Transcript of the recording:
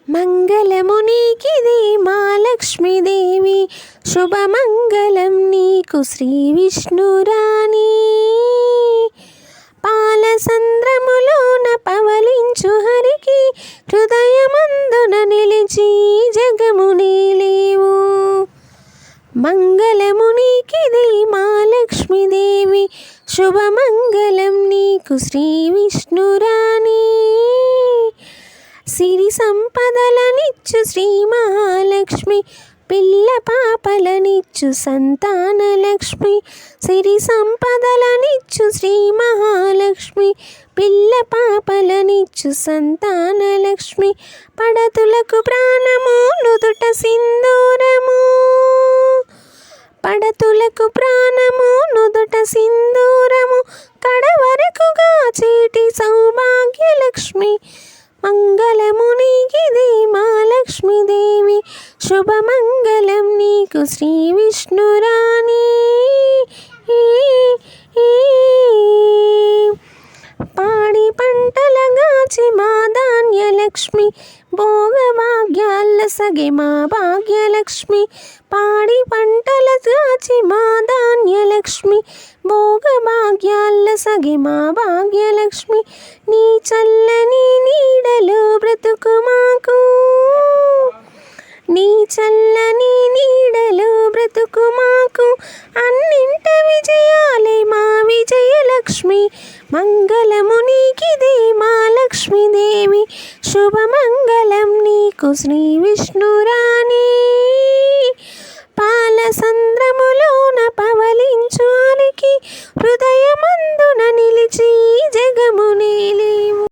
మంగళమునికిది మా లక్ష్మీదేవి, శుభమంగళం నీకు శ్రీ విష్ణురాణి. పాలసంద్రములోన పవలించు హరికి, హృదయమందున నిలిచి జగము నీలేవు. మంగళమునికిది మా లక్ష్మీదేవి, శుభమంగళం నీకు శ్రీ విష్ణురాణి. సిరి సంపదలనిచ్చు శ్రీ మహాలక్ష్మి, పిల్ల పాపలనిచ్చు సంతాన లక్ష్మి. సిరి సంపదలనిచ్చు శ్రీ మహాలక్ష్మి, పిల్ల పాపలనిచ్చు సంతాన లక్ష్మి. పడతులకు ప్రాణము నుదుట సింధూరము, పడతులకు ప్రాణము నుదుట సింధూరము, కడవరకుగా చీటి సౌభాగ్యలక్ష్మి. మంగళమునికిది మా లక్ష్మీదేవి, శుభమంగళం నీకు శ్రీ విష్ణురాణి. పాడి పంటలగాచి మా ధాన్యలక్ష్మి, భోగభాగ్యాల సగే మా భాగ్యలక్ష్మి. పాడి పంటలగాచి మా ధాన్యలక్ష్మి, భోగభాగ్యాల సగే మా భాగ్యలక్ష్మి. నీ చల్లని నీడలో బ్రతుకు మాకు, నీ చల్లని నీడలో బ్రతుకు మాకు, అన్నింట విజయాలే మా విజయలక్ష్మి. మంగళమునికిది మా లక్ష్మీదేవి, శుభమంగళం నీకు శ్రీ విష్ణురాణి. పాలసంద్రములోన పవలించు హరికి, హృదయమందున నిలిచి జగము నీలి.